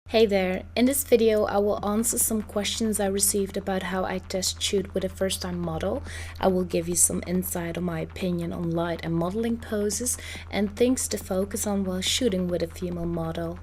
Hey there, in this video I will answer some questions I received about how I test shoot with a first time model. I will give you some insight on my opinion on light and modeling poses and things to focus on while shooting with a female model.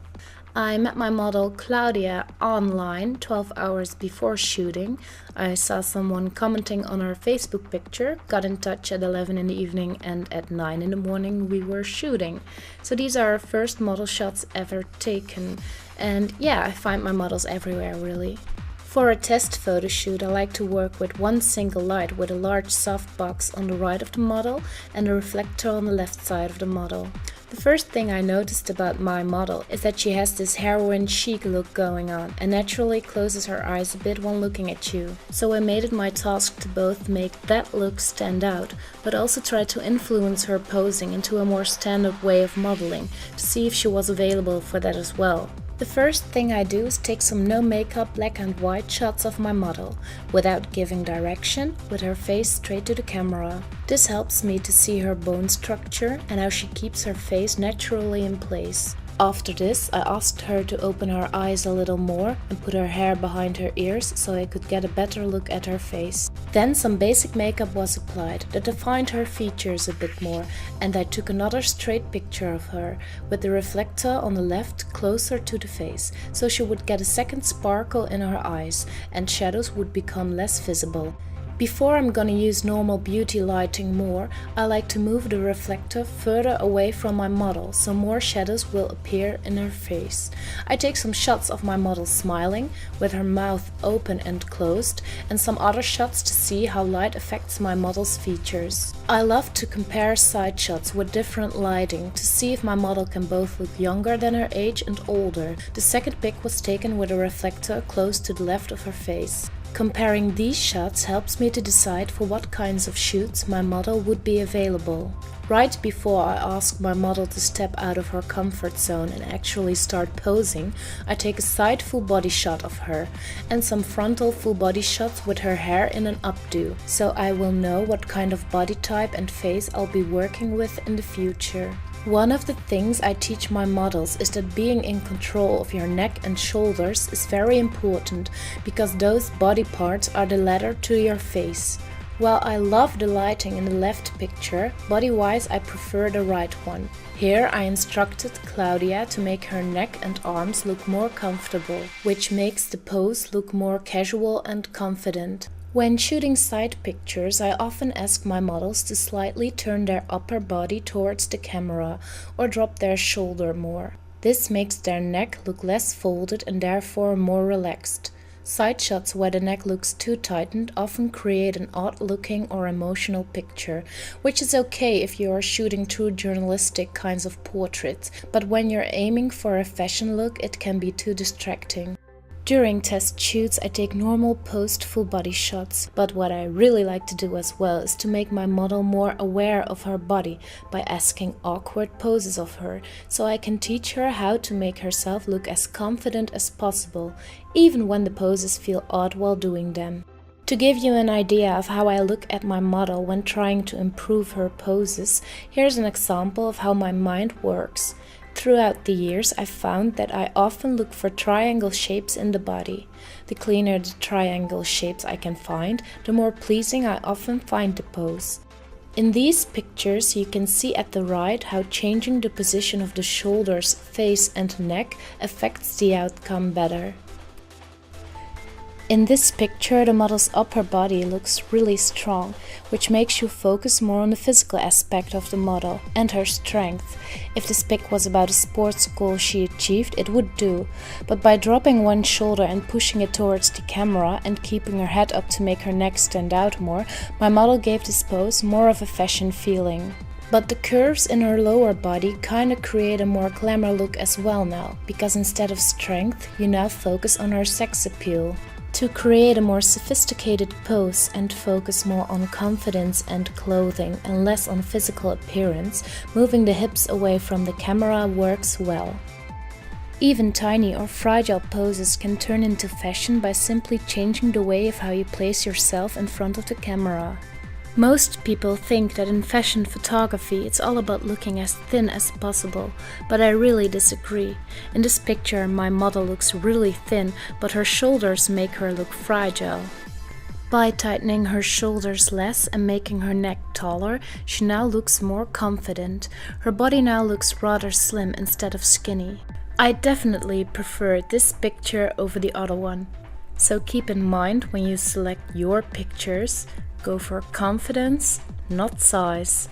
I met my model Claudia online 12 hours before shooting. I saw someone commenting on her Facebook picture, got in touch at 11 in the evening, and at 9 in the morning we were shooting. So these are our first model shots ever taken. And yeah, I find my models everywhere really. For a test photo shoot, I like to work with one single light with a large softbox on the right of the model and a reflector on the left side of the model. The first thing I noticed about my model is that she has this heroine chic look going on and naturally closes her eyes a bit when looking at you. So I made it my task to both make that look stand out, but also try to influence her posing into a more standard way of modeling to see if she was available for that as well. The first thing I do is take some no makeup black and white shots of my model, without giving direction, with her face straight to the camera. This helps me to see her bone structure and how she keeps her face naturally in place. After this, I asked her to open her eyes a little more and put her hair behind her ears so I could get a better look at her face. Then some basic makeup was applied that defined her features a bit more, and I took another straight picture of her, with the reflector on the left closer to the face, so she would get a second sparkle in her eyes and shadows would become less visible. Before I'm gonna use normal beauty lighting more, I like to move the reflector further away from my model so more shadows will appear in her face. I take some shots of my model smiling, with her mouth open and closed, and some other shots to see how light affects my model's features. I love to compare side shots with different lighting to see if my model can both look younger than her age and older. The second pic was taken with a reflector close to the left of her face. Comparing these shots helps me to decide for what kinds of shoots my model would be available. Right before I ask my model to step out of her comfort zone and actually start posing, I take a side full body shot of her and some frontal full body shots with her hair in an updo, so I will know what kind of body type and face I'll be working with in the future. One of the things I teach my models is that being in control of your neck and shoulders is very important, because those body parts are the ladder to your face. While I love the lighting in the left picture, body-wise I prefer the right one. Here I instructed Claudia to make her neck and arms look more comfortable, which makes the pose look more casual and confident. When shooting side pictures, I often ask my models to slightly turn their upper body towards the camera or drop their shoulder more. This makes their neck look less folded and therefore more relaxed. Side shots where the neck looks too tightened often create an odd-looking or emotional picture, which is okay if you are shooting true journalistic kinds of portraits, but when you're aiming for a fashion look, it can be too distracting. During test shoots I take normal post full body shots, but what I really like to do as well is to make my model more aware of her body by asking awkward poses of her, so I can teach her how to make herself look as confident as possible, even when the poses feel odd while doing them. To give you an idea of how I look at my model when trying to improve her poses, here's an example of how my mind works. Throughout the years, I've found that I often look for triangle shapes in the body. The cleaner the triangle shapes I can find, the more pleasing I often find the pose. In these pictures, you can see at the right how changing the position of the shoulders, face and neck affects the outcome better. In this picture, the model's upper body looks really strong, which makes you focus more on the physical aspect of the model and her strength. If this pic was about a sports goal she achieved, it would do, but by dropping one shoulder and pushing it towards the camera and keeping her head up to make her neck stand out more, my model gave this pose more of a fashion feeling. But the curves in her lower body kinda create a more glamour look as well now, because instead of strength, you now focus on her sex appeal. To create a more sophisticated pose and focus more on confidence and clothing and less on physical appearance, moving the hips away from the camera works well. Even tiny or fragile poses can turn into fashion by simply changing the way of how you place yourself in front of the camera. Most people think that in fashion photography it's all about looking as thin as possible, but I really disagree. In this picture my model looks really thin, but her shoulders make her look fragile. By tightening her shoulders less and making her neck taller, she now looks more confident. Her body now looks rather slim instead of skinny. I definitely prefer this picture over the other one. So keep in mind when you select your pictures, go for confidence, not size.